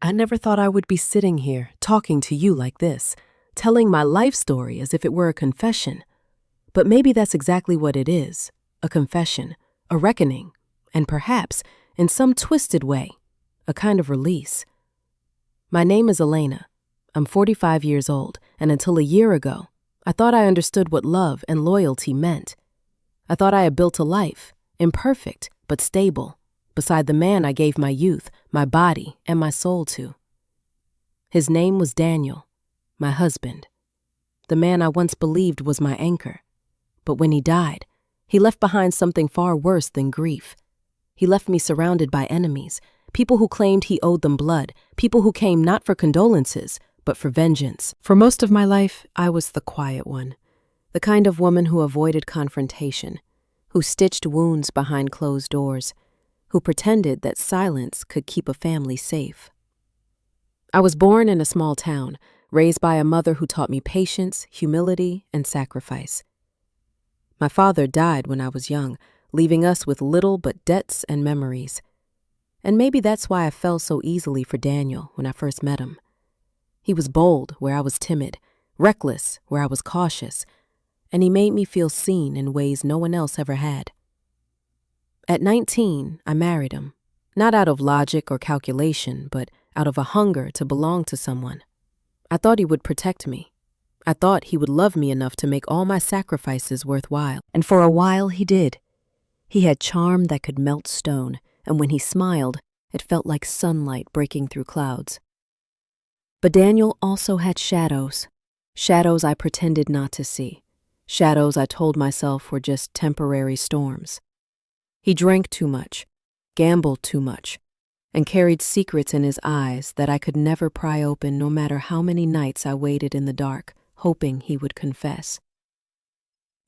I never thought I would be sitting here, talking to you like this, telling my life story as if it were a confession. But maybe that's exactly what it is, a confession, a reckoning, and perhaps, in some twisted way, a kind of release. My name is Elena. I'm 45 years old, and until a year ago, I thought I understood what love and loyalty meant. I thought I had built a life, imperfect but stable, beside the man I gave my youth, my body, and my soul to. His name was Daniel, my husband, the man I once believed was my anchor. But when he died, he left behind something far worse than grief. He left me surrounded by enemies, people who claimed he owed them blood, people who came not for condolences, but for vengeance. For most of my life, I was the quiet one, the kind of woman who avoided confrontation, who stitched wounds behind closed doors, who pretended that silence could keep a family safe. I was born in a small town, raised by a mother who taught me patience, humility, and sacrifice. My father died when I was young, leaving us with little but debts and memories. And maybe that's why I fell so easily for Daniel when I first met him. He was bold where I was timid, reckless where I was cautious, and he made me feel seen in ways no one else ever had. At 19, I married him, not out of logic or calculation, but out of a hunger to belong to someone. I thought he would protect me. I thought he would love me enough to make all my sacrifices worthwhile. And for a while he did. He had charm that could melt stone, and when he smiled, it felt like sunlight breaking through clouds. But Daniel also had shadows. Shadows I pretended not to see. Shadows I told myself were just temporary storms. He drank too much, gambled too much, and carried secrets in his eyes that I could never pry open no matter how many nights I waited in the dark, hoping he would confess.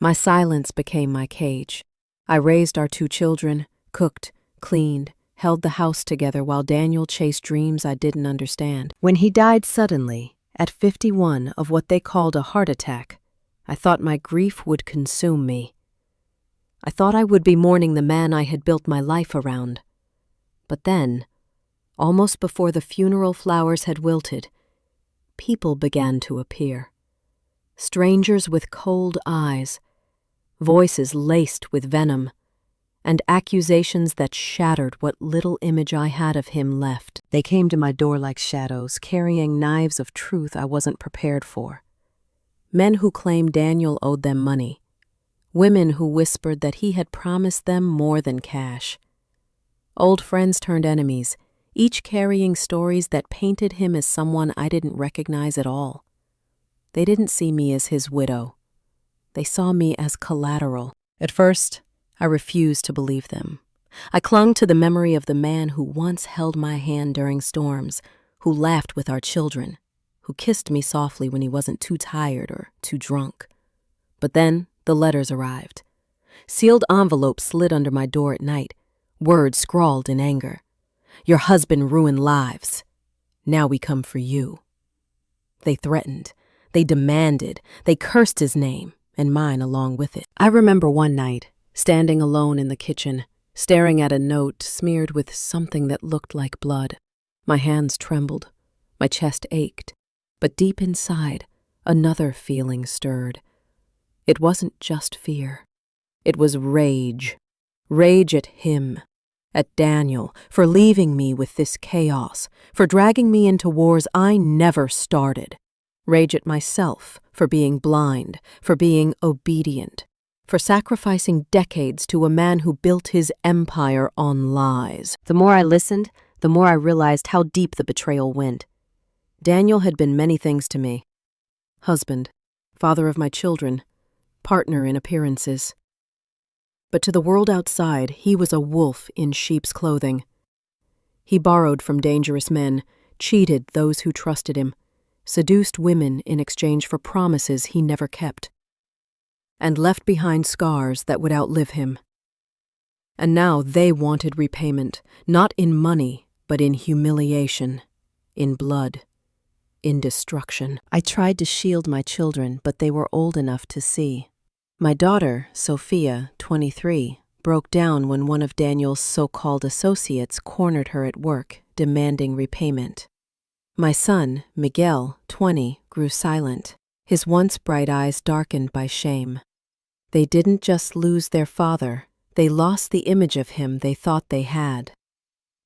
My silence became my cage. I raised our 2 children, cooked, cleaned, held the house together while Daniel chased dreams I didn't understand. When he died suddenly, at 51, of what they called a heart attack, I thought my grief would consume me. I thought I would be mourning the man I had built my life around. But then, almost before the funeral flowers had wilted, people began to appear. Strangers with cold eyes, voices laced with venom, and accusations that shattered what little image I had of him left. They came to my door like shadows, carrying knives of truth I wasn't prepared for. Men who claimed Daniel owed them money. Women who whispered that he had promised them more than cash. Old friends turned enemies, each carrying stories that painted him as someone I didn't recognize at all. They didn't see me as his widow. They saw me as collateral. At first, I refused to believe them. I clung to the memory of the man who once held my hand during storms, who laughed with our children, who kissed me softly when he wasn't too tired or too drunk. But then the letters arrived. Sealed envelopes slid under my door at night, words scrawled in anger. Your husband ruined lives. Now we come for you. They threatened. They demanded. They cursed his name, and mine along with it. I remember one night, standing alone in the kitchen, staring at a note smeared with something that looked like blood. My hands trembled. My chest ached. But deep inside, another feeling stirred. It wasn't just fear. It was rage. Rage at him, at Daniel, for leaving me with this chaos, for dragging me into wars I never started. Rage at myself for being blind, for being obedient, for sacrificing decades to a man who built his empire on lies. The more I listened, the more I realized how deep the betrayal went. Daniel had been many things to me. Husband, father of my children, partner in appearances. But to the world outside, he was a wolf in sheep's clothing. He borrowed from dangerous men, cheated those who trusted him, seduced women in exchange for promises he never kept, and left behind scars that would outlive him. And now they wanted repayment, not in money, but in humiliation, in blood, in destruction. I tried to shield my children, but they were old enough to see. My daughter, Sophia, 23, broke down when one of Daniel's so-called associates cornered her at work, demanding repayment. My son, Miguel, 20, grew silent, his once bright eyes darkened by shame. They didn't just lose their father, they lost the image of him they thought they had.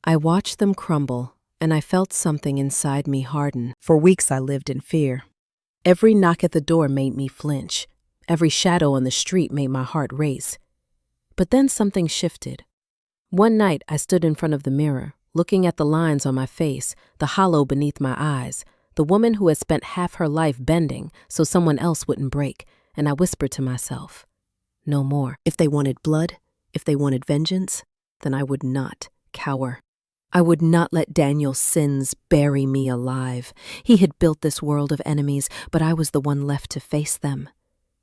I watched them crumble, and I felt something inside me harden. For weeks I lived in fear. Every knock at the door made me flinch. Every shadow on the street made my heart race. But then something shifted. One night I stood in front of the mirror, looking at the lines on my face, the hollow beneath my eyes, the woman who had spent half her life bending so someone else wouldn't break, and I whispered to myself, no more. If they wanted blood, if they wanted vengeance, then I would not cower. I would not let Daniel's sins bury me alive. He had built this world of enemies, but I was the one left to face them.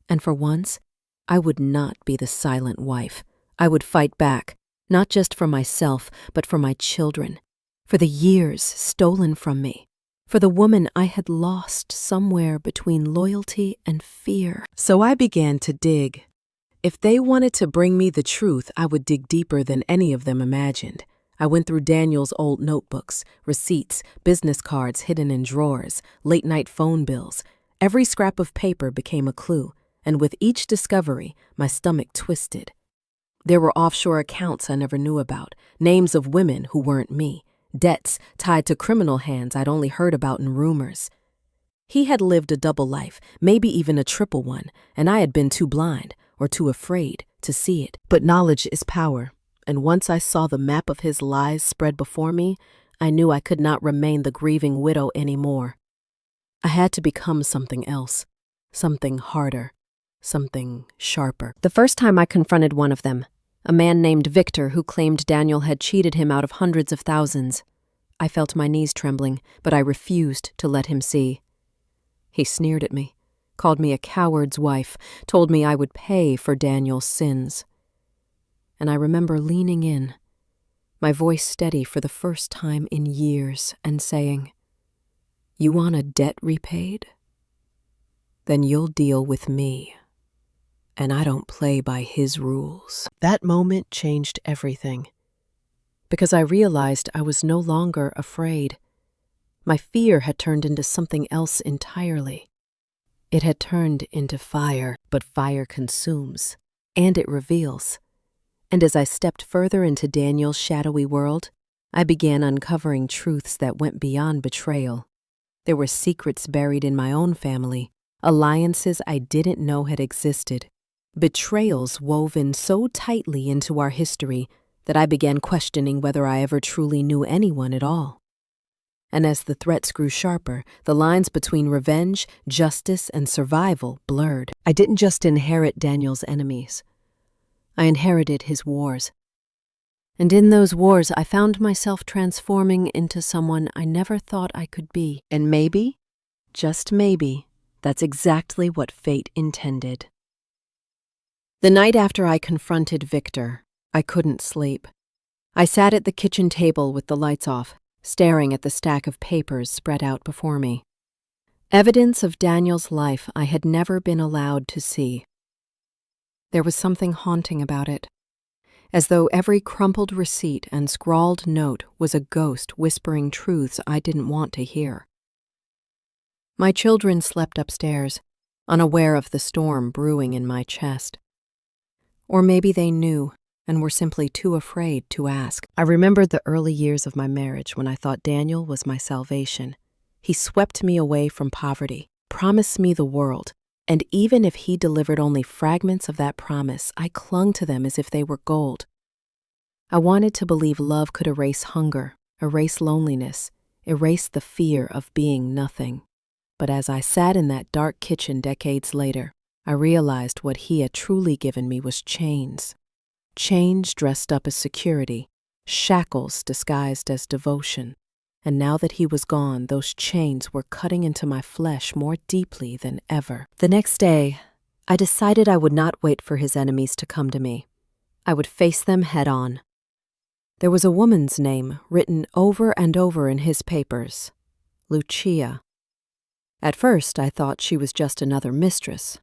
And for once, I would not be the silent wife. I would fight back, not just for myself, but for my children, for the years stolen from me, for the woman I had lost somewhere between loyalty and fear. So I began to dig. If they wanted to bring me the truth, I would dig deeper than any of them imagined. I went through Daniel's old notebooks, receipts, business cards hidden in drawers, late-night phone bills. Every scrap of paper became a clue, and with each discovery, my stomach twisted. There were offshore accounts I never knew about, names of women who weren't me, debts tied to criminal hands I'd only heard about in rumors. He had lived a double life, maybe even a triple one, and I had been too blind or too afraid to see it. But knowledge is power, and once I saw the map of his lies spread before me, I knew I could not remain the grieving widow anymore. I had to become something else, something harder, something sharper. The first time I confronted one of them, a man named Victor who claimed Daniel had cheated him out of hundreds of thousands, I felt my knees trembling, but I refused to let him see. He sneered at me, called me a coward's wife, told me I would pay for Daniel's sins. And I remember leaning in, my voice steady for the first time in years, and saying, "You want a debt repaid? Then you'll deal with me. And I don't play by his rules." That moment changed everything, because I realized I was no longer afraid. My fear had turned into something else entirely. It had turned into fire, but fire consumes, and it reveals. And as I stepped further into Daniel's shadowy world, I began uncovering truths that went beyond betrayal. There were secrets buried in my own family, alliances I didn't know had existed, betrayals woven so tightly into our history that I began questioning whether I ever truly knew anyone at all. And as the threats grew sharper, the lines between revenge, justice, and survival blurred. I didn't just inherit Daniel's enemies. I inherited his wars. And in those wars, I found myself transforming into someone I never thought I could be. And maybe, just maybe, that's exactly what fate intended. The night after I confronted Victor, I couldn't sleep. I sat at the kitchen table with the lights off, staring at the stack of papers spread out before me. Evidence of Daniel's life I had never been allowed to see. There was something haunting about it, as though every crumpled receipt and scrawled note was a ghost whispering truths I didn't want to hear. My children slept upstairs, unaware of the storm brewing in my chest. Or maybe they knew and were simply too afraid to ask. I remembered the early years of my marriage when I thought Daniel was my salvation. He swept me away from poverty, promised me the world, and even if he delivered only fragments of that promise, I clung to them as if they were gold. I wanted to believe love could erase hunger, erase loneliness, erase the fear of being nothing. But as I sat in that dark kitchen decades later, I realized what he had truly given me was chains. Chains dressed up as security, shackles disguised as devotion. And now that he was gone, those chains were cutting into my flesh more deeply than ever. The next day, I decided I would not wait for his enemies to come to me. I would face them head on. There was a woman's name written over and over in his papers, Lucia. At first, I thought she was just another mistress.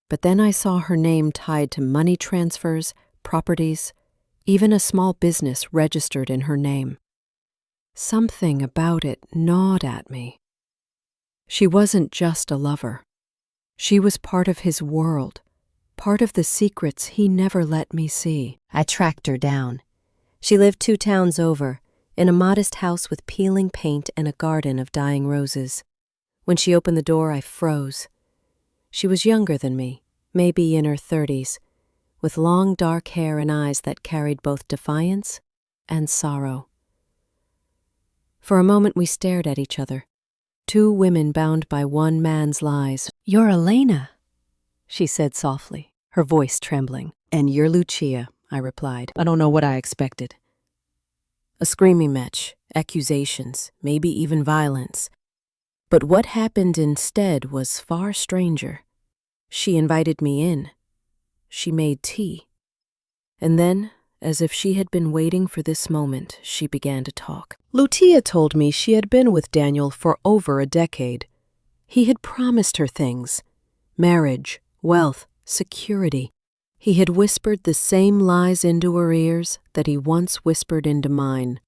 But then I saw her name tied to money transfers, properties, even a small business registered in her name. Something about it gnawed at me. She wasn't just a lover. She was part of his world, part of the secrets he never let me see. I tracked her down. She lived 2 towns over, in a modest house with peeling paint and a garden of dying roses. When she opened the door, I froze. She was younger than me, maybe in her 30s, with long dark hair and eyes that carried both defiance and sorrow. For a moment we stared at each other, 2 women bound by one man's lies. "You're Elena," she said softly, her voice trembling. "And you're Lucia," I replied. I don't know what I expected. A screaming match, accusations, maybe even violence. But what happened instead was far stranger. She invited me in. She made tea. And then, as if she had been waiting for this moment, she began to talk. Lucia told me she had been with Daniel for over a decade. He had promised her things: marriage, wealth, security. He had whispered the same lies into her ears that he once whispered into mine.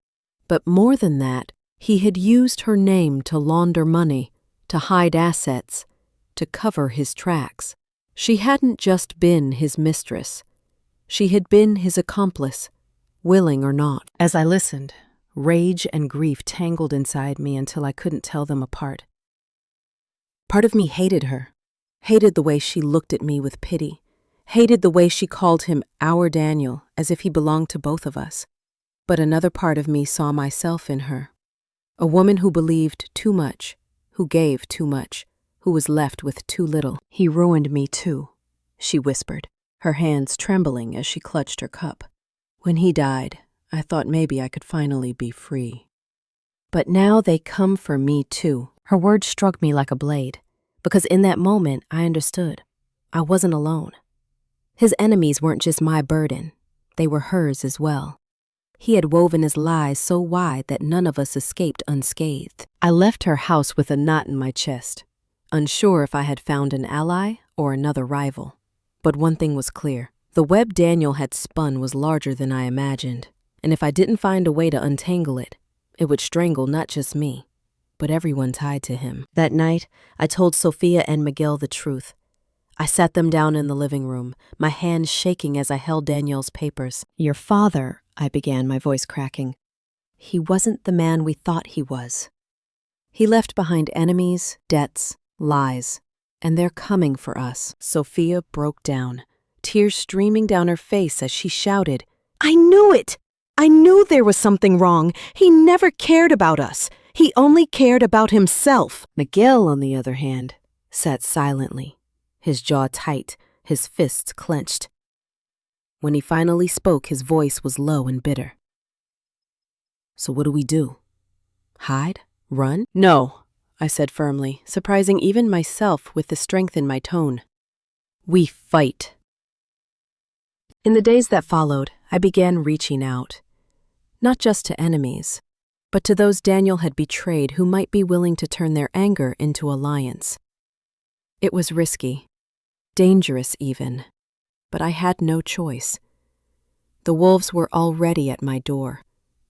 But more than that, he had used her name to launder money, to hide assets, to cover his tracks. She hadn't just been his mistress. She had been his accomplice, willing or not. As I listened, rage and grief tangled inside me until I couldn't tell them apart. Part of me hated her, hated the way she looked at me with pity, hated the way she called him our Daniel, as if he belonged to both of us. But another part of me saw myself in her, a woman who believed too much, who gave too much, who was left with too little. "He ruined me too," she whispered, her hands trembling as she clutched her cup. "When he died, I thought maybe I could finally be free. But now they come for me too." Her words struck me like a blade, because in that moment I understood. I wasn't alone. His enemies weren't just my burden, they were hers as well. He had woven his lies so wide that none of us escaped unscathed. I left her house with a knot in my chest, unsure if I had found an ally or another rival. But one thing was clear: the web Daniel had spun was larger than I imagined, and if I didn't find a way to untangle it, it would strangle not just me, but everyone tied to him. That night, I told Sophia and Miguel the truth. I sat them down in the living room, my hands shaking as I held Daniel's papers. "Your father," I began, my voice cracking. "He wasn't the man we thought he was. He left behind enemies, debts, lies, and they're coming for us." Sophia broke down, tears streaming down her face as she shouted, "I knew it! I knew there was something wrong. He never cared about us. He only cared about himself." Miguel, on the other hand, sat silently, his jaw tight, his fists clenched. When he finally spoke, his voice was low and bitter. "So what do we do? Hide? Run?" "No," I said firmly, surprising even myself with the strength in my tone. "We fight." In the days that followed, I began reaching out, not just to enemies, but to those Daniel had betrayed who might be willing to turn their anger into alliance. It was risky, dangerous even, but I had no choice. The wolves were already at my door,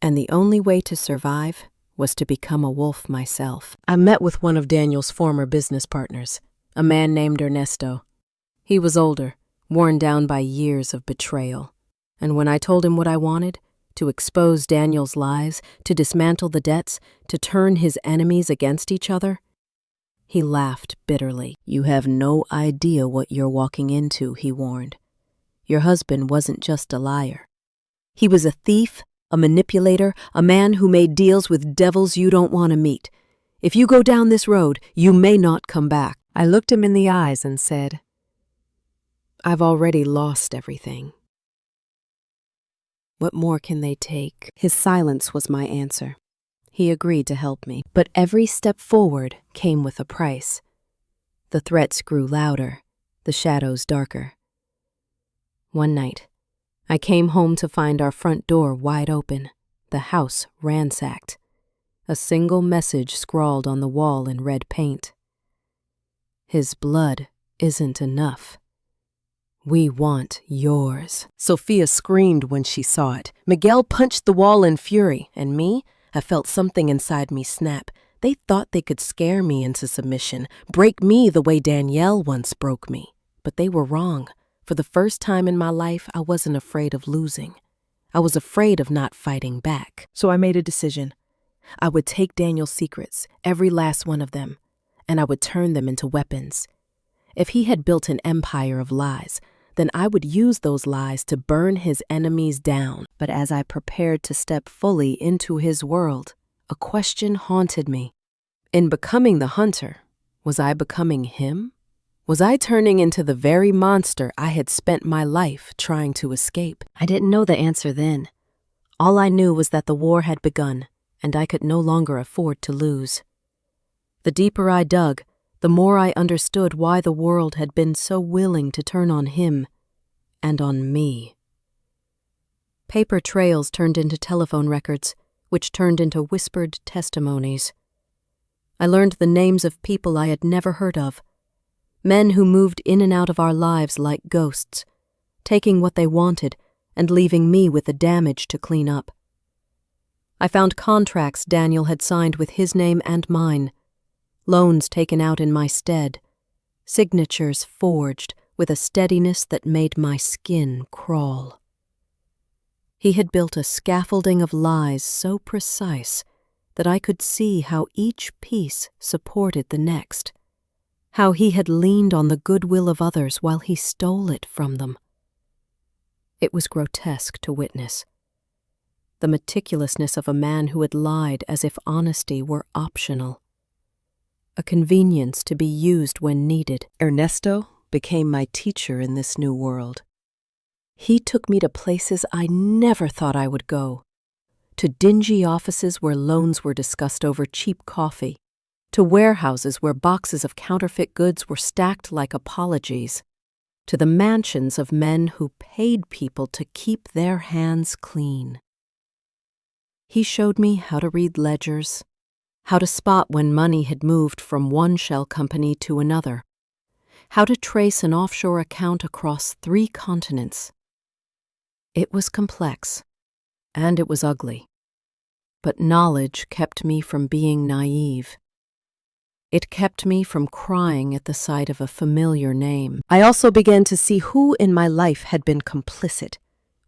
and the only way to survive was to become a wolf myself. I met with one of Daniel's former business partners, a man named Ernesto. He was older, worn down by years of betrayal, and when I told him what I wanted, to expose Daniel's lies, to dismantle the debts, to turn his enemies against each other, he laughed bitterly. "You have no idea what you're walking into," he warned. "Your husband wasn't just a liar. He was a thief, a manipulator, a man who made deals with devils you don't want to meet. If you go down this road, you may not come back." I looked him in the eyes and said, "I've already lost everything. What more can they take?" His silence was my answer. He agreed to help me, but every step forward came with a price. The threats grew louder, the shadows darker. One night, I came home to find our front door wide open, the house ransacked. A single message scrawled on the wall in red paint. "His blood isn't enough. We want yours." Sophia screamed when she saw it. Miguel punched the wall in fury, and me, I felt something inside me snap. They thought they could scare me into submission, break me the way Danielle once broke me. But they were wrong. For the first time in my life, I wasn't afraid of losing. I was afraid of not fighting back. So I made a decision. I would take Daniel's secrets, every last one of them, and I would turn them into weapons. If he had built an empire of lies, then I would use those lies to burn his enemies down. But as I prepared to step fully into his world, a question haunted me. In becoming the hunter, was I becoming him? Was I turning into the very monster I had spent my life trying to escape? I didn't know the answer then. All I knew was that the war had begun, and I could no longer afford to lose. The deeper I dug, the more I understood why the world had been so willing to turn on him and on me. Paper trails turned into telephone records, which turned into whispered testimonies. I learned the names of people I had never heard of, men who moved in and out of our lives like ghosts, taking what they wanted and leaving me with the damage to clean up. I found contracts Daniel had signed with his name and mine, loans taken out in my stead, signatures forged with a steadiness that made my skin crawl. He had built a scaffolding of lies so precise that I could see how each piece supported the next, how he had leaned on the goodwill of others while he stole it from them. It was grotesque to witness. The meticulousness of a man who had lied as if honesty were optional, a convenience to be used when needed. Ernesto became my teacher in this new world. He took me to places I never thought I would go, to dingy offices where loans were discussed over cheap coffee, to warehouses where boxes of counterfeit goods were stacked like apologies, to the mansions of men who paid people to keep their hands clean. He showed me how to read ledgers, how to spot when money had moved from one shell company to another, how to trace an offshore account across 3 continents. It was complex, and it was ugly, but knowledge kept me from being naive. It kept me from crying at the sight of a familiar name. I also began to see who in my life had been complicit,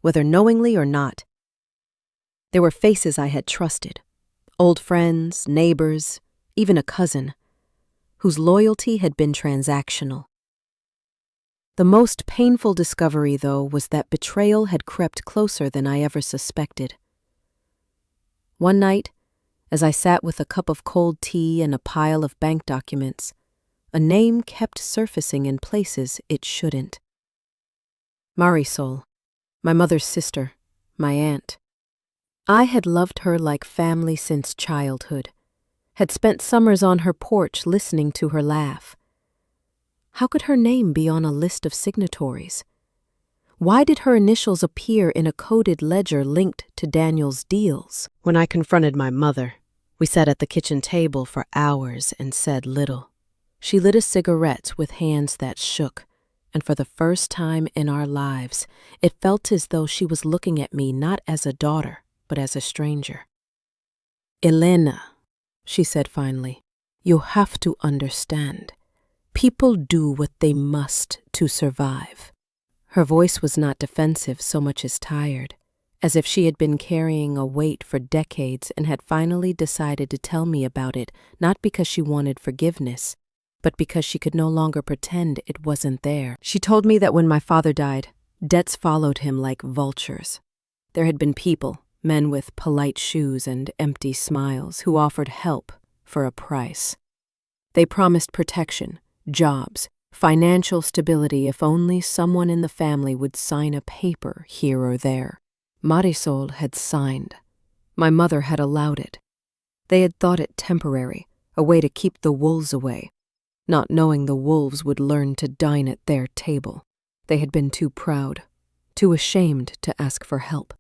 whether knowingly or not. There were faces I had trusted, old friends, neighbors, even a cousin, whose loyalty had been transactional. The most painful discovery, though, was that betrayal had crept closer than I ever suspected. One night, as I sat with a cup of cold tea and a pile of bank documents, a name kept surfacing in places it shouldn't. Marisol, my mother's sister, my aunt. I had loved her like family since childhood, had spent summers on her porch listening to her laugh. How could her name be on a list of signatories? Why did her initials appear in a coded ledger linked to Daniel's deals? When I confronted my mother, we sat at the kitchen table for hours and said little. She lit a cigarette with hands that shook, and for the first time in our lives, it felt as though she was looking at me not as a daughter, but as a stranger. "Elena," she said finally, "you have to understand. People do what they must to survive." Her voice was not defensive so much as tired, as if she had been carrying a weight for decades and had finally decided to tell me about it, not because she wanted forgiveness, but because she could no longer pretend it wasn't there. She told me that when my father died, debts followed him like vultures. There had been people, men with polite shoes and empty smiles, who offered help for a price. They promised protection, jobs, financial stability if only someone in the family would sign a paper here or there. Marisol had signed. My mother had allowed it. They had thought it temporary, a way to keep the wolves away, not knowing the wolves would learn to dine at their table. They had been too proud, too ashamed to ask for help.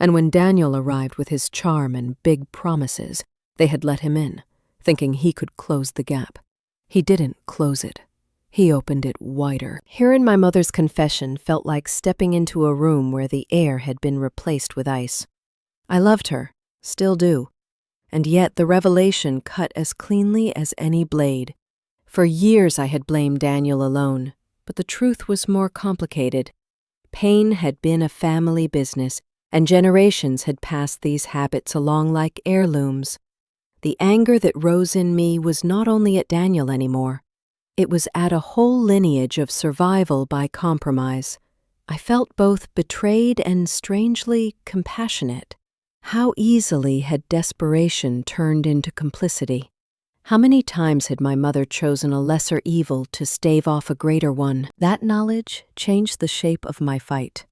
And when Daniel arrived with his charm and big promises, they had let him in, thinking he could close the gap. He didn't close it. He opened it wider. Hearing my mother's confession felt like stepping into a room where the air had been replaced with ice. I loved her, still do, and yet the revelation cut as cleanly as any blade. For years I had blamed Daniel alone, but the truth was more complicated. Pain had been a family business, and generations had passed these habits along like heirlooms. The anger that rose in me was not only at Daniel anymore. It was at a whole lineage of survival by compromise. I felt both betrayed and strangely compassionate. How easily had desperation turned into complicity? How many times had my mother chosen a lesser evil to stave off a greater one? That knowledge changed the shape of my fight.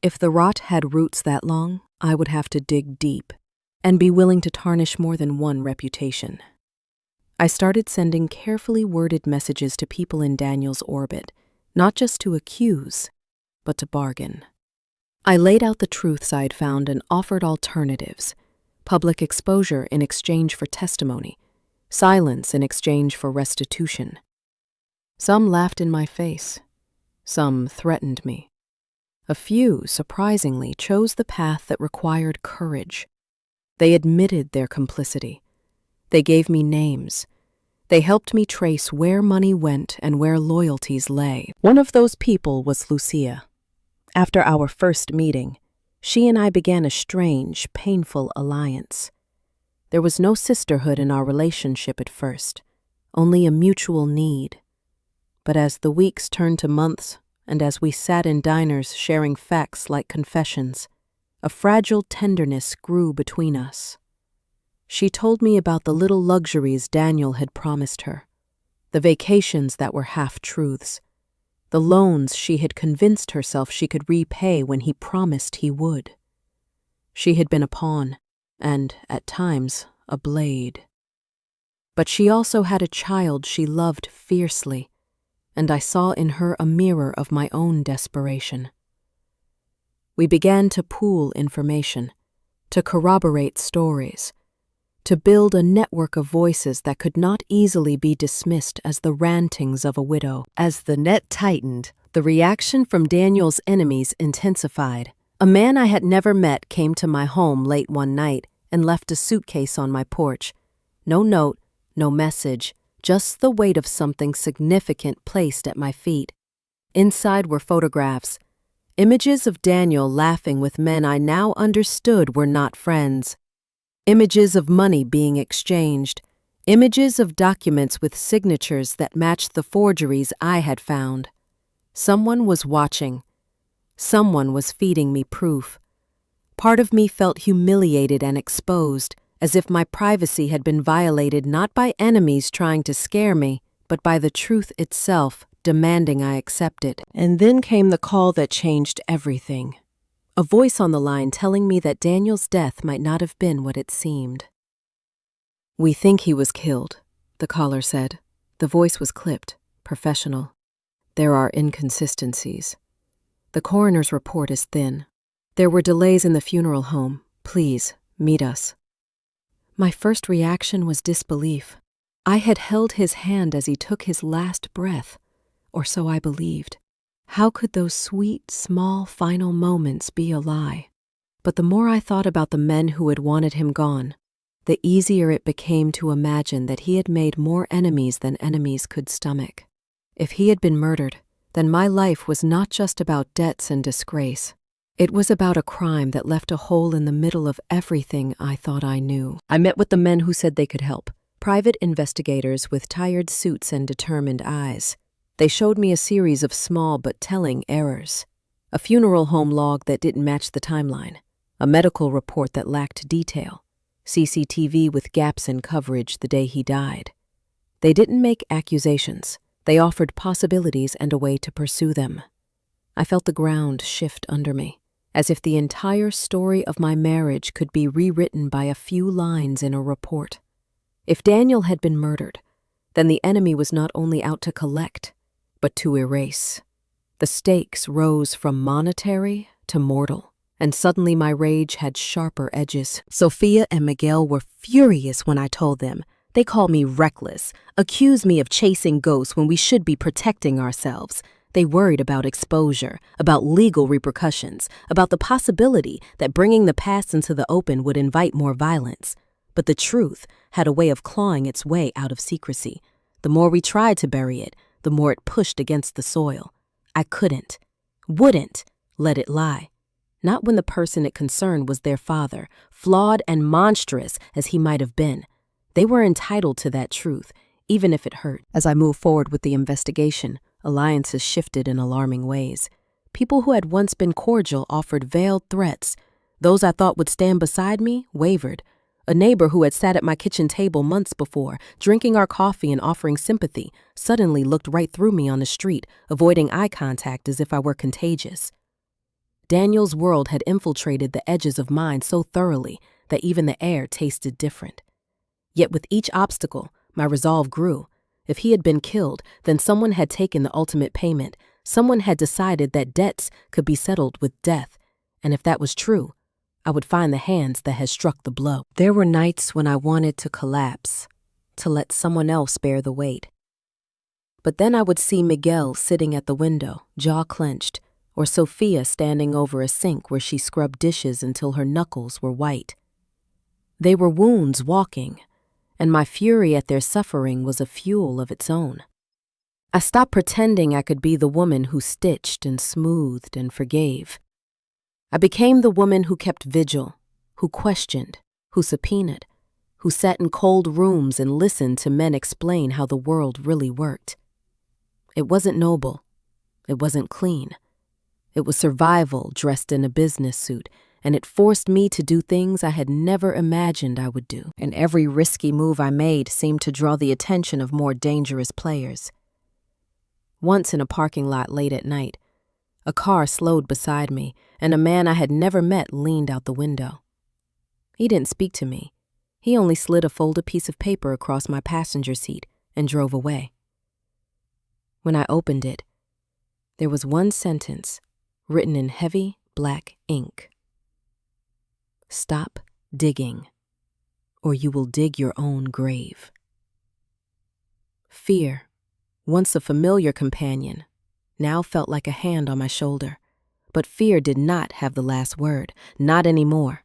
If the rot had roots that long, I would have to dig deep and be willing to tarnish more than one reputation. I started sending carefully worded messages to people in Daniel's orbit, not just to accuse, but to bargain. I laid out the truths I'd found and offered alternatives: public exposure in exchange for testimony, silence in exchange for restitution. Some laughed in my face. Some threatened me. A few, surprisingly, chose the path that required courage. They admitted their complicity. They gave me names. They helped me trace where money went and where loyalties lay. One of those people was Lucia. After our first meeting, she and I began a strange, painful alliance. There was no sisterhood in our relationship at first, only a mutual need. But as the weeks turned to months, and as we sat in diners sharing facts like confessions, a fragile tenderness grew between us. She told me about the little luxuries Daniel had promised her, the vacations that were half-truths, the loans she had convinced herself she could repay when he promised he would. She had been a pawn, and, at times, a blade. But she also had a child she loved fiercely, and I saw in her a mirror of my own desperation. We began to pool information, to corroborate stories, to build a network of voices that could not easily be dismissed as the rantings of a widow. As the net tightened, the reaction from Daniel's enemies intensified. A man I had never met came to my home late one night and left a suitcase on my porch. No note, no message, just the weight of something significant placed at my feet. Inside were photographs, images of Daniel laughing with men I now understood were not friends. Images of money being exchanged, images of documents with signatures that matched the forgeries I had found. Someone was watching. Someone was feeding me proof. Part of me felt humiliated and exposed, as if my privacy had been violated not by enemies trying to scare me, but by the truth itself demanding I accept it. And then came the call that changed everything. A voice on the line telling me that Daniel's death might not have been what it seemed. "We think he was killed," the caller said. The voice was clipped, professional. "There are inconsistencies. The coroner's report is thin. There were delays in the funeral home. Please, meet us." My first reaction was disbelief. I had held his hand as he took his last breath, or so I believed. How could those sweet, small, final moments be a lie? But the more I thought about the men who had wanted him gone, the easier it became to imagine that he had made more enemies than enemies could stomach. If he had been murdered, then my life was not just about debts and disgrace. It was about a crime that left a hole in the middle of everything I thought I knew. I met with the men who said they could help, private investigators with tired suits and determined eyes. They showed me a series of small but telling errors. A funeral home log that didn't match the timeline. A medical report that lacked detail. CCTV with gaps in coverage the day he died. They didn't make accusations. They offered possibilities and a way to pursue them. I felt the ground shift under me, as if the entire story of my marriage could be rewritten by a few lines in a report. If Daniel had been murdered, then the enemy was not only out to collect, but to erase. The stakes rose from monetary to mortal, and suddenly my rage had sharper edges. Sophia and Miguel were furious when I told them. They called me reckless, accused me of chasing ghosts when we should be protecting ourselves. They worried about exposure, about legal repercussions, about the possibility that bringing the past into the open would invite more violence. but the truth had a way of clawing its way out of secrecy. The more we tried to bury it, the more it pushed against the soil. I wouldn't let it lie. Not when the person it concerned was their father, flawed and monstrous as he might have been. They were entitled to that truth, even if it hurt. As I moved forward with the investigation, alliances shifted in alarming ways. People who had once been cordial offered veiled threats. Those I thought would stand beside me wavered. A neighbor who had sat at my kitchen table months before, drinking our coffee and offering sympathy, suddenly looked right through me on the street, avoiding eye contact as if I were contagious. Daniel's world had infiltrated the edges of mine so thoroughly that even the air tasted different. Yet with each obstacle, my resolve grew. If he had been killed, then someone had taken the ultimate payment. Someone had decided that debts could be settled with death. And if that was true, I would find the hands that had struck the blow. There were nights when I wanted to collapse, to let someone else bear the weight. But then I would see Miguel sitting at the window, jaw clenched, or Sophia standing over a sink where she scrubbed dishes until her knuckles were white. They were wounds walking, and my fury at their suffering was a fuel of its own. I stopped pretending I could be the woman who stitched and smoothed and forgave. I became the woman who kept vigil, who questioned, who subpoenaed, who sat in cold rooms and listened to men explain how the world really worked. It wasn't noble. It wasn't clean. It was survival dressed in a business suit, and it forced me to do things I had never imagined I would do. And every risky move I made seemed to draw the attention of more dangerous players. Once in a parking lot late at night, a car slowed beside me, and a man I had never met leaned out the window. He didn't speak to me. He only slid a folded piece of paper across my passenger seat and drove away. When I opened it, there was one sentence written in heavy black ink. Stop digging, or you will dig your own grave. Fear, once a familiar companion, now felt like a hand on my shoulder. But fear did not have the last word, not anymore.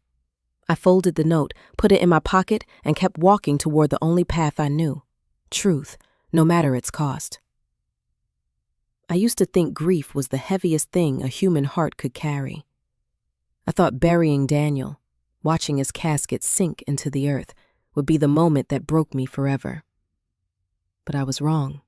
I folded the note, put it in my pocket, and kept walking toward the only path I knew, truth, no matter its cost. I used to think grief was the heaviest thing a human heart could carry. I thought burying Daniel, watching his casket sink into the earth, would be the moment that broke me forever. But I was wrong.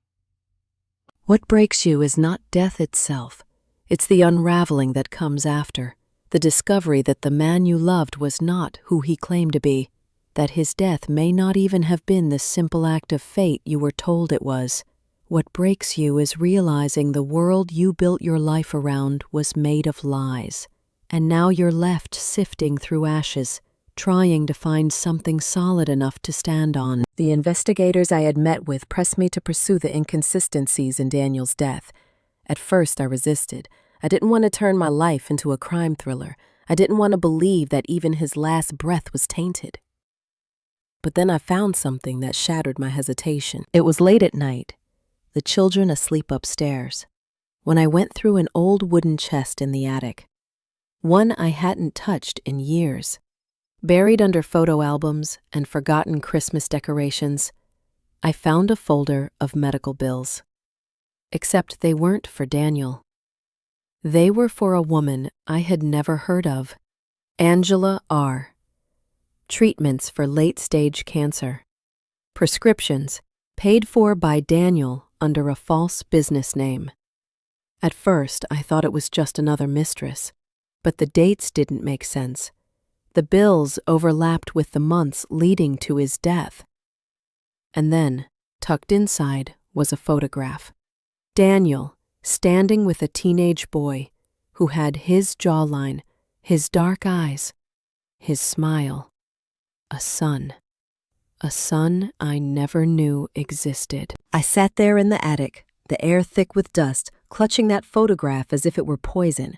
What breaks you is not death itself. It's the unraveling that comes after, the discovery that the man you loved was not who he claimed to be, that his death may not even have been the simple act of fate you were told it was. What breaks you is realizing the world you built your life around was made of lies, and now you're left sifting through ashes, trying to find something solid enough to stand on. The investigators I had met with pressed me to pursue the inconsistencies in Daniel's death. At first, I resisted. I didn't want to turn my life into a crime thriller. I didn't want to believe that even his last breath was tainted. But then I found something that shattered my hesitation. It was late at night, the children asleep upstairs, when I went through an old wooden chest in the attic. One I hadn't touched in years. Buried under photo albums and forgotten Christmas decorations, I found a folder of medical bills. Except they weren't for Daniel. They were for a woman I had never heard of, Angela R. Treatments for late-stage cancer. Prescriptions paid for by Daniel under a false business name. At first, I thought it was just another mistress, but the dates didn't make sense. The bills overlapped with the months leading to his death. And then, tucked inside, was a photograph. Daniel, standing with a teenage boy who had his jawline, his dark eyes, his smile. A son. A son I never knew existed. I sat there in the attic, the air thick with dust, clutching that photograph as if it were poison.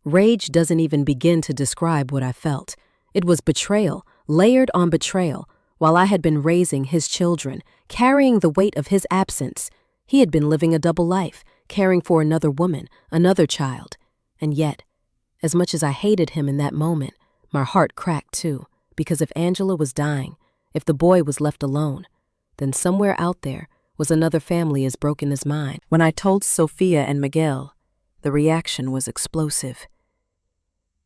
Rage doesn't even begin to describe what I felt. It was betrayal, layered on betrayal, while I had been raising his children, carrying the weight of his absence. He had been living a double life, caring for another woman, another child. And yet, as much as I hated him in that moment, my heart cracked too, because if Angela was dying, If the boy was left alone, then somewhere out there was another family as broken as mine. When I told Sophia and Miguel, the reaction was explosive.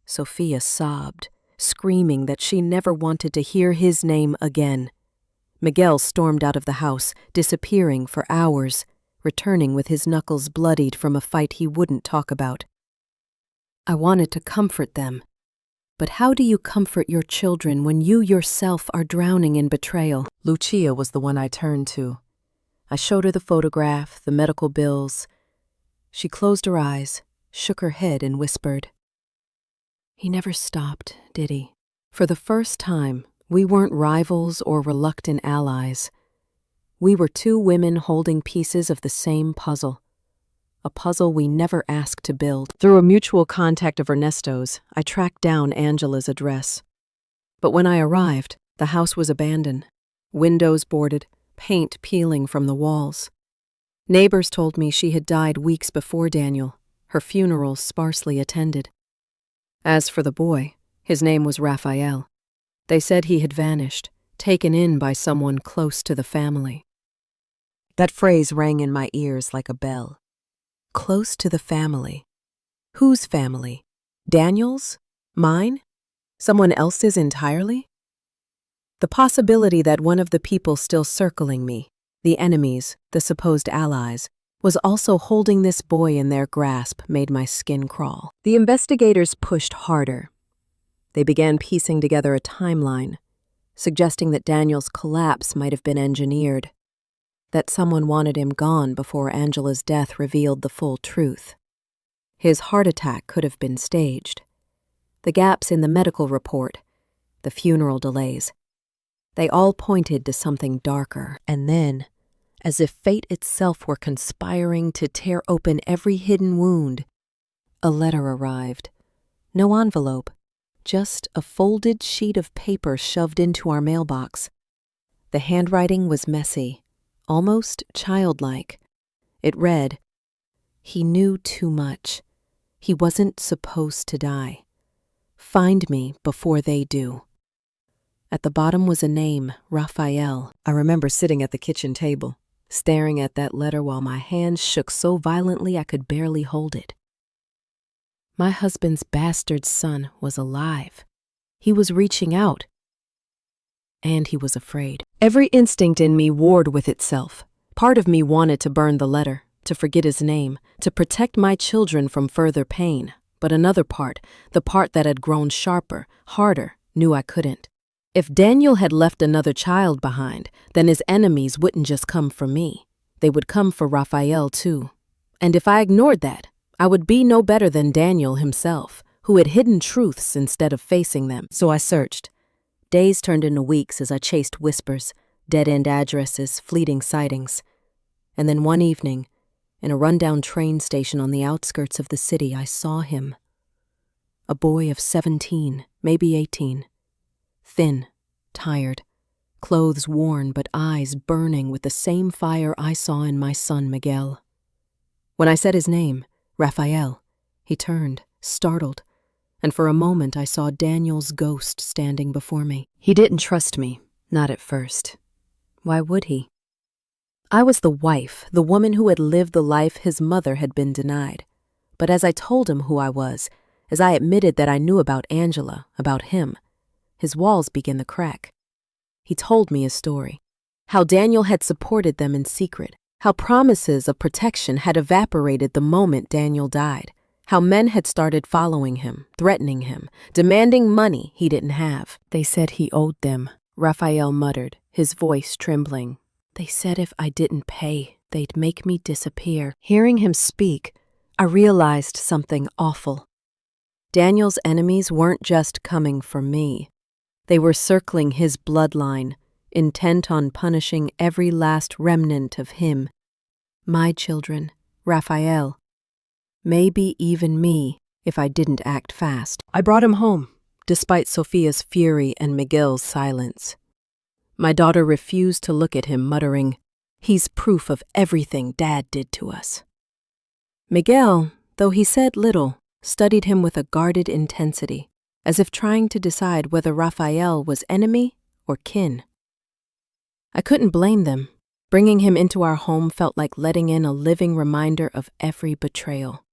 Sophia sobbed, screaming that she never wanted to hear his name again. Miguel stormed out of the house, disappearing for hours, returning with his knuckles bloodied from a fight he wouldn't talk about. I wanted to comfort them. But how do you comfort your children when you yourself are drowning in betrayal? Lucia was the one I turned to. I showed her the photograph, the medical bills. She closed her eyes, shook her head, and whispered, "He never stopped, did he? For the first time, we weren't rivals or reluctant allies. We were two women holding pieces of the same puzzle. A puzzle we never asked to build." Through a mutual contact of Ernesto's, I tracked down Angela's address. But when I arrived, the house was abandoned, windows boarded, paint peeling from the walls. Neighbors told me she had died weeks before Daniel, her funeral sparsely attended. As for the boy, his name was Raphael. They said he had vanished, taken in by someone close to the family. That phrase rang in my ears like a bell. Close to the family. Whose family? Daniel's? Mine? Someone else's entirely? The possibility that one of the people still circling me, the enemies, the supposed allies, was also holding this boy in their grasp made my skin crawl. The investigators pushed harder. They began piecing together a timeline, suggesting that Daniel's collapse might have been engineered, that someone wanted him gone before Angela's death revealed the full truth. His heart attack could have been staged. The gaps in the medical report, the funeral delays, they all pointed to something darker. And then, as if fate itself were conspiring to tear open every hidden wound, a letter arrived. No envelope, just a folded sheet of paper shoved into our mailbox. The handwriting was messy, almost childlike. It read, "He knew too much. He wasn't supposed to die. Find me before they do." At the bottom was a name, Raphael. I remember sitting at the kitchen table, staring at that letter while my hands shook so violently I could barely hold it. My husband's bastard son was alive. He was reaching out. And he was afraid. Every instinct in me warred with itself. Part of me wanted to burn the letter, to forget his name, to protect my children from further pain. But another part, the part that had grown sharper, harder, knew I couldn't. If Daniel had left another child behind, then his enemies wouldn't just come for me. They would come for Raphael too. And if I ignored that, I would be no better than Daniel himself, who had hidden truths instead of facing them. So I searched. Days turned into weeks as I chased whispers, dead-end addresses, fleeting sightings. And then one evening, in a rundown train station on the outskirts of the city, I saw him. A boy of 17, maybe 18. Thin, tired, clothes worn but eyes burning with the same fire I saw in my son Miguel. When I said his name, Raphael, he turned, startled, and for a moment I saw Daniel's ghost standing before me. He didn't trust me, not at first. Why would he? I was the wife, the woman who had lived the life his mother had been denied. But as I told him who I was, as I admitted that I knew about Angela, about him, his walls began to crack. He told me his story, how Daniel had supported them in secret, how promises of protection had evaporated the moment Daniel died, how men had started following him, threatening him, demanding money he didn't have. They said he owed them, Raphael muttered, his voice trembling. They said if I didn't pay, they'd make me disappear. Hearing him speak, I realized something awful. Daniel's enemies weren't just coming for me. They were circling his bloodline, intent on punishing every last remnant of him. My children, Raphael. Maybe even me, if I didn't act fast. I brought him home, despite Sophia's fury and Miguel's silence. My daughter refused to look at him, muttering, "He's proof of everything Dad did to us." Miguel, though he said little, studied him with a guarded intensity, as if trying to decide whether Raphael was enemy or kin. I couldn't blame them. Bringing him into our home felt like letting in a living reminder of every betrayal.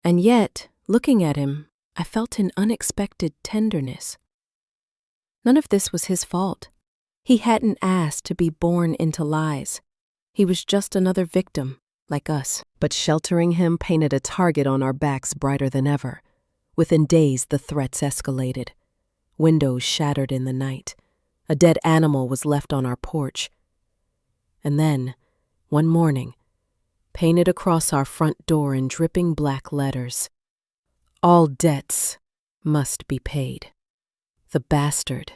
And yet, looking at him, I felt an unexpected tenderness. None of this was his fault. He hadn't asked to be born into lies. He was just another victim, like us. But sheltering him painted a target on our backs brighter than ever. Within days, the threats escalated. Windows shattered in the night. A dead animal was left on our porch. And then, one morning, painted across our front door in dripping black letters, "All debts must be paid. The bastard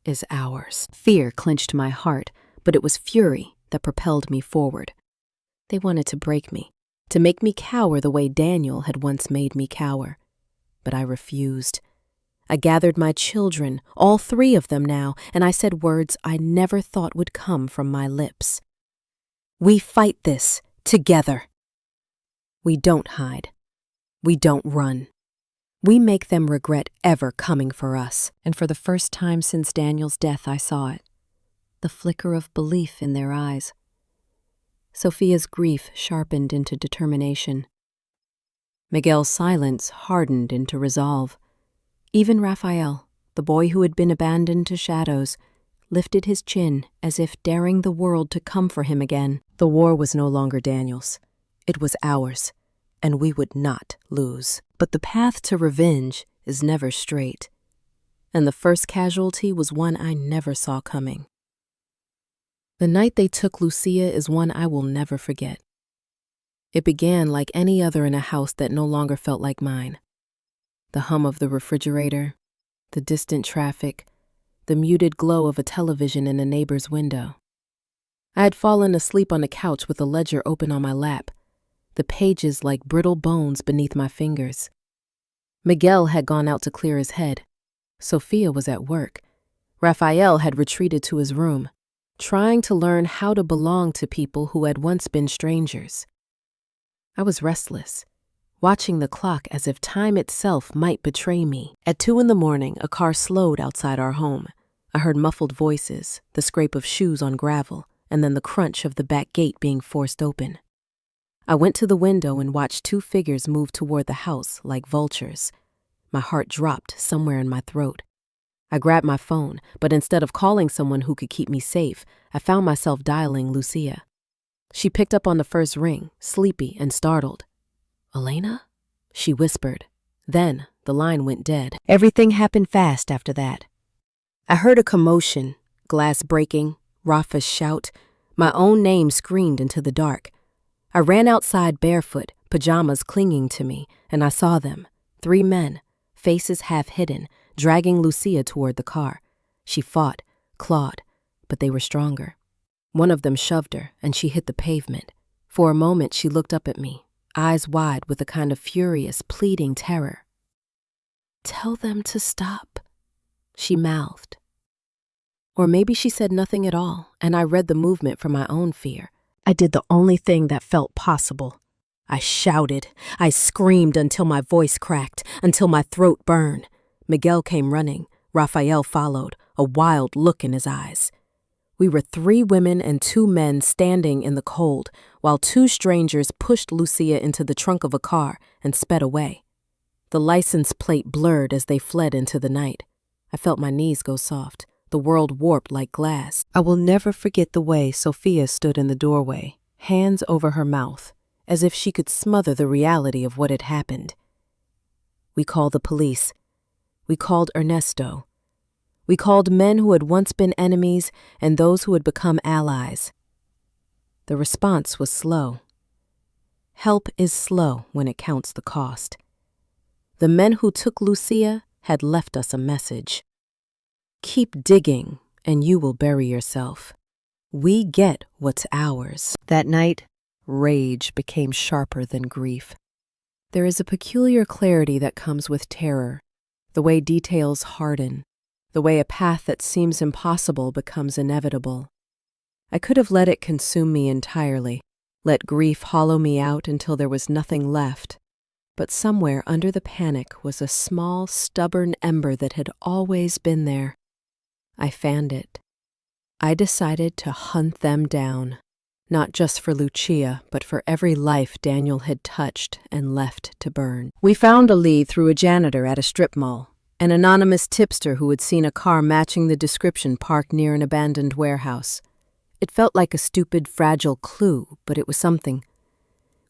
is ours." Fear clenched my heart, but it was fury that propelled me forward. They wanted to break me, to make me cower the way Daniel had once made me cower. But I refused. I gathered my children, all 3 of them now, and I said words I never thought would come from my lips. We fight this together. We don't hide. We don't run. We make them regret ever coming for us. And for the first time since Daniel's death, I saw it. The flicker of belief in their eyes. Sophia's grief sharpened into determination. Miguel's silence hardened into resolve. Even Raphael, the boy who had been abandoned to shadows, lifted his chin as if daring the world to come for him again. The war was no longer Daniel's. It was ours, and we would not lose. But the path to revenge is never straight, and the first casualty was one I never saw coming. The night they took Lucia is one I will never forget. It began like any other in a house that no longer felt like mine. The hum of the refrigerator, the distant traffic, the muted glow of a television in a neighbor's window. I had fallen asleep on the couch with a ledger open on my lap, the pages like brittle bones beneath my fingers. Miguel had gone out to clear his head. Sophia was at work. Raphael had retreated to his room, trying to learn how to belong to people who had once been strangers. I was restless, watching the clock as if time itself might betray me. At 2 a.m, a car slowed outside our home. I heard muffled voices, the scrape of shoes on gravel, and then the crunch of the back gate being forced open. I went to the window and watched 2 figures move toward the house like vultures. My heart dropped somewhere in my throat. I grabbed my phone, but instead of calling someone who could keep me safe, I found myself dialing Lucia. She picked up on the first ring, sleepy and startled. "Elena?" she whispered. Then the line went dead. Everything happened fast after that. I heard a commotion, glass breaking, Rafa's shout. My own name screamed into the dark. I ran outside barefoot, pajamas clinging to me, and I saw them, 3 men, faces half hidden, dragging Lucia toward the car. She fought, clawed, but they were stronger. One of them shoved her, and she hit the pavement. For a moment, she looked up at me, eyes wide with a kind of furious, pleading terror. "Tell them to stop," she mouthed. Or maybe she said nothing at all, and I read the movement from my own fear. I did the only thing that felt possible. I shouted. I screamed until my voice cracked, until my throat burned. Miguel came running. Raphael followed, a wild look in his eyes. We were 3 women and 2 men standing in the cold, while 2 strangers pushed Lucia into the trunk of a car and sped away. The license plate blurred as they fled into the night. I felt my knees go soft, the world warped like glass. I will never forget the way Sophia stood in the doorway, hands over her mouth, as if she could smother the reality of what had happened. We called the police. We called Ernesto. We called men who had once been enemies and those who had become allies. The response was slow. Help is slow when it counts the cost. The men who took Lucia had left us a message. Keep digging, and you will bury yourself. We get what's ours. That night, rage became sharper than grief. There is a peculiar clarity that comes with terror, the way details harden, the way a path that seems impossible becomes inevitable. I could have let it consume me entirely, let grief hollow me out until there was nothing left. But somewhere under the panic was a small, stubborn ember that had always been there. I fanned it. I decided to hunt them down, not just for Lucia, but for every life Daniel had touched and left to burn. We found a lead through a janitor at a strip mall, an anonymous tipster who had seen a car matching the description parked near an abandoned warehouse. It felt like a stupid, fragile clue, but it was something.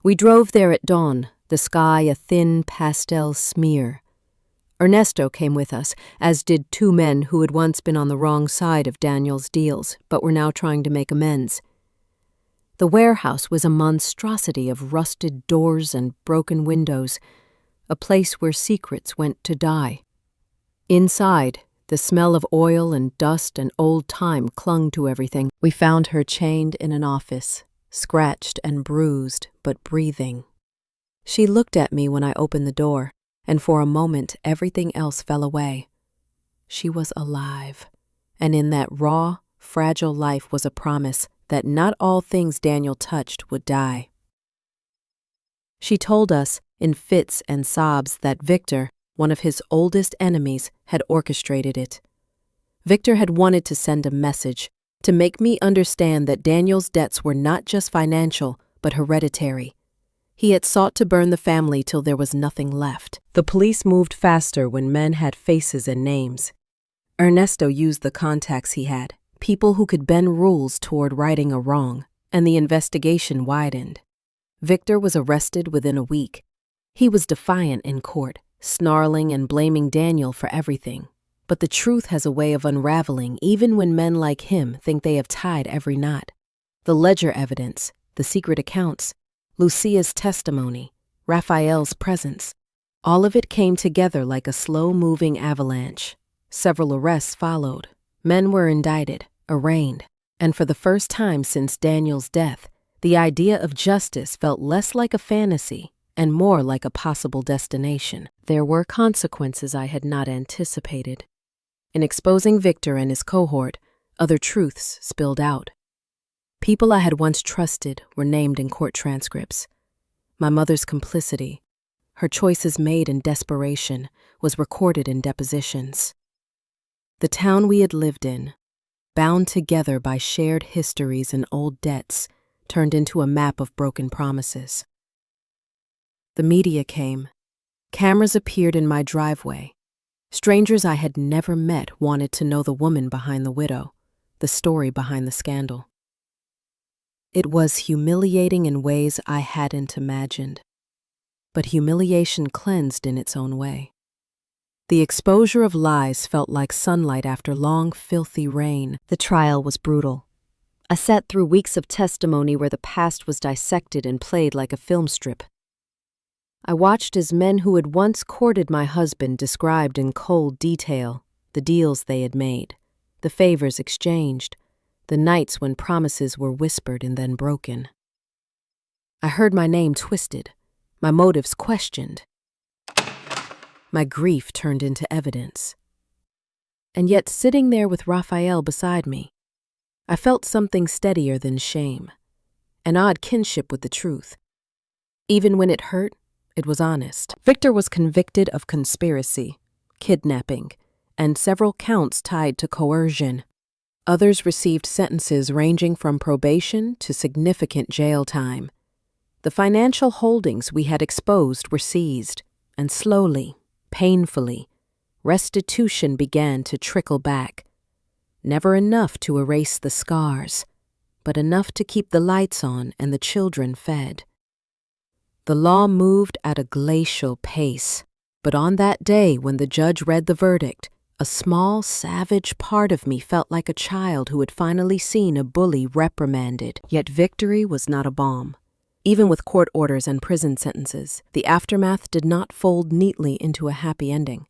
We drove there at dawn, the sky a thin pastel smear. Ernesto came with us, as did two men who had once been on the wrong side of Daniel's deals, but were now trying to make amends. The warehouse was a monstrosity of rusted doors and broken windows, a place where secrets went to die. Inside, the smell of oil and dust and old time clung to everything. We found her chained in an office, scratched and bruised, but breathing. She looked at me when I opened the door, and for a moment everything else fell away. She was alive, and in that raw, fragile life was a promise that not all things Daniel touched would die. She told us, in fits and sobs, that Victor, one of his oldest enemies, had orchestrated it. Victor had wanted to send a message, to make me understand that Daniel's debts were not just financial, but hereditary. He had sought to burn the family till there was nothing left. The police moved faster when men had faces and names. Ernesto used the contacts he had, people who could bend rules toward righting a wrong, and the investigation widened. Victor was arrested within a week. He was defiant in court, snarling and blaming Daniel for everything. But the truth has a way of unraveling even when men like him think they have tied every knot. The ledger evidence, the secret accounts, Lucia's testimony, Raphael's presence, all of it came together like a slow-moving avalanche. Several arrests followed. Men were indicted, arraigned, and for the first time since Daniel's death, the idea of justice felt less like a fantasy and more like a possible destination. There were consequences I had not anticipated. In exposing Victor and his cohort, other truths spilled out. People I had once trusted were named in court transcripts. My mother's complicity, her choices made in desperation, was recorded in depositions. The town we had lived in, bound together by shared histories and old debts, turned into a map of broken promises. The media came. Cameras appeared in my driveway. Strangers I had never met wanted to know the woman behind the widow, the story behind the scandal. It was humiliating in ways I hadn't imagined, but humiliation cleansed in its own way. The exposure of lies felt like sunlight after long, filthy rain. The trial was brutal. I sat through weeks of testimony where the past was dissected and played like a film strip. I watched as men who had once courted my husband described in cold detail the deals they had made, the favors exchanged, the nights when promises were whispered and then broken. I heard my name twisted, my motives questioned. My grief turned into evidence. And yet, sitting there with Raphael beside me, I felt something steadier than shame, an odd kinship with the truth. Even when it hurt, it was honest. Victor was convicted of conspiracy, kidnapping, and several counts tied to coercion. Others received sentences ranging from probation to significant jail time. The financial holdings we had exposed were seized, and slowly, painfully, restitution began to trickle back. Never enough to erase the scars, but enough to keep the lights on and the children fed. The law moved at a glacial pace, but on that day when the judge read the verdict, a small, savage part of me felt like a child who had finally seen a bully reprimanded. Yet victory was not a balm. Even with court orders and prison sentences, the aftermath did not fold neatly into a happy ending.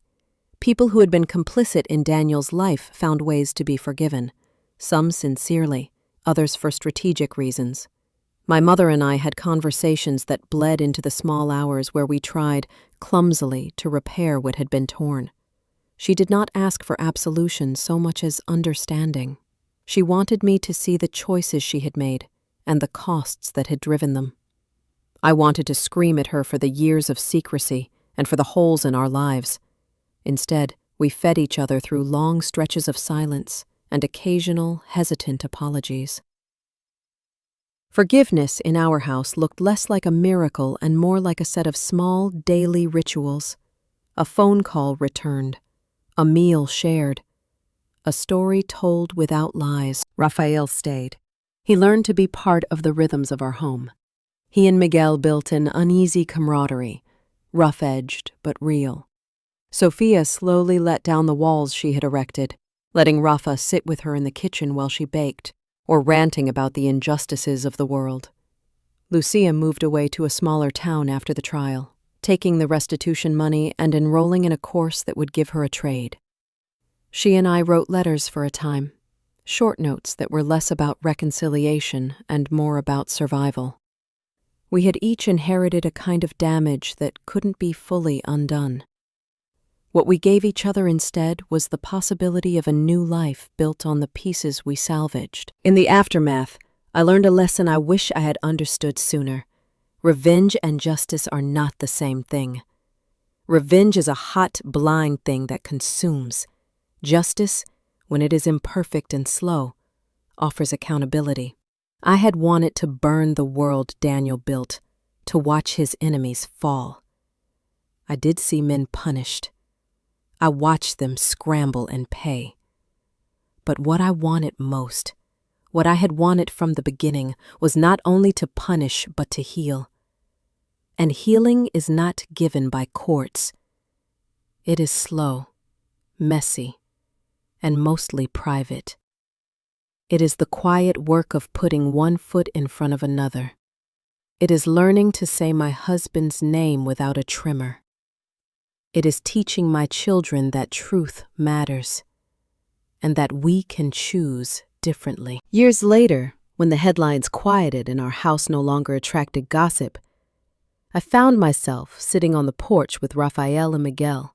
People who had been complicit in Daniel's life found ways to be forgiven, some sincerely, others for strategic reasons. My mother and I had conversations that bled into the small hours where we tried, clumsily, to repair what had been torn. She did not ask for absolution so much as understanding. She wanted me to see the choices she had made and the costs that had driven them. I wanted to scream at her for the years of secrecy and for the holes in our lives. Instead, we fed each other through long stretches of silence, and occasional, hesitant apologies. Forgiveness in our house looked less like a miracle and more like a set of small, daily rituals. A phone call returned, a meal shared, a story told without lies. Raphael stayed. He learned to be part of the rhythms of our home. He and Miguel built an uneasy camaraderie, rough-edged but real. Sophia slowly let down the walls she had erected, letting Rafa sit with her in the kitchen while she baked, or ranting about the injustices of the world. Lucia moved away to a smaller town after the trial, taking the restitution money and enrolling in a course that would give her a trade. She and I wrote letters for a time, short notes that were less about reconciliation and more about survival. We had each inherited a kind of damage that couldn't be fully undone. What we gave each other instead was the possibility of a new life built on the pieces we salvaged. In the aftermath, I learned a lesson I wish I had understood sooner. Revenge and justice are not the same thing. Revenge is a hot, blind thing that consumes. Justice, when it is imperfect and slow, offers accountability. I had wanted to burn the world Daniel built, to watch his enemies fall. I did see men punished. I watched them scramble and pay. But what I wanted most, what I had wanted from the beginning, was not only to punish but to heal. And healing is not given by courts. It is slow, messy, and mostly private. It is the quiet work of putting one foot in front of another. It is learning to say my husband's name without a tremor. It is teaching my children that truth matters, and that we can choose differently. Years later, when the headlines quieted and our house no longer attracted gossip, I found myself sitting on the porch with Raphael and Miguel,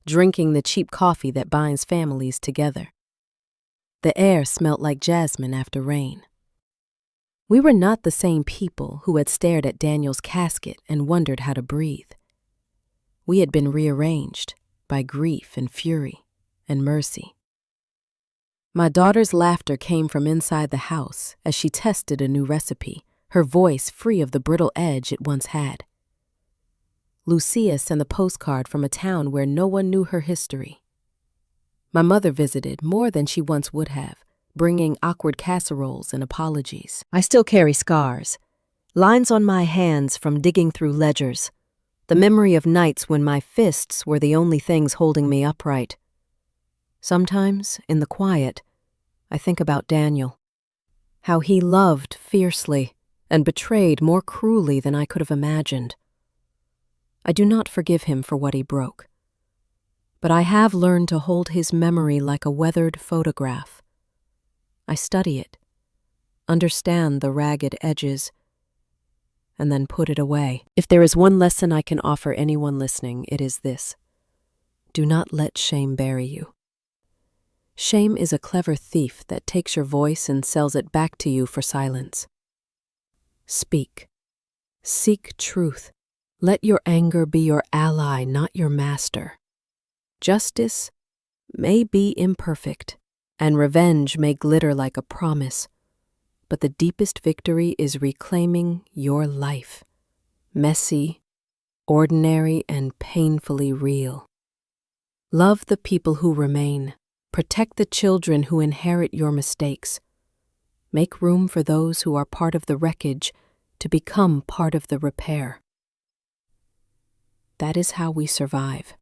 drinking the cheap coffee that binds families together. The air smelt like jasmine after rain. We were not the same people who had stared at Daniel's casket and wondered how to breathe. We had been rearranged by grief and fury and mercy. My daughter's laughter came from inside the house as she tested a new recipe, her voice free of the brittle edge it once had. Lucia sent a postcard from a town where no one knew her history. My mother visited more than she once would have, bringing awkward casseroles and apologies. I still carry scars, lines on my hands from digging through ledgers, the memory of nights when my fists were the only things holding me upright. Sometimes, in the quiet, I think about Daniel, how he loved fiercely and betrayed more cruelly than I could have imagined. I do not forgive him for what he broke, but I have learned to hold his memory like a weathered photograph. I study it, understand the ragged edges, and then put it away. If there is one lesson I can offer anyone listening, it is this: do not let shame bury you. Shame is a clever thief that takes your voice and sells it back to you for silence. Speak. Seek truth. Let your anger be your ally, not your master. Justice may be imperfect, and revenge may glitter like a promise, but the deepest victory is reclaiming your life, messy, ordinary, and painfully real. Love the people who remain. Protect the children who inherit your mistakes. Make room for those who are part of the wreckage to become part of the repair. That is how we survive.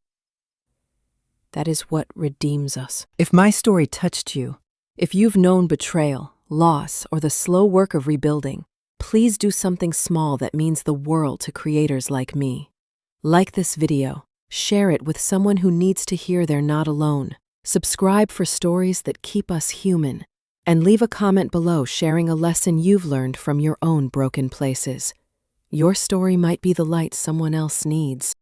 That is what redeems us. If my story touched you, if you've known betrayal, loss, or the slow work of rebuilding, please do something small that means the world to creators like me. Like this video, share it with someone who needs to hear they're not alone. Subscribe for stories that keep us human, and leave a comment below sharing a lesson you've learned from your own broken places. Your story might be the light someone else needs.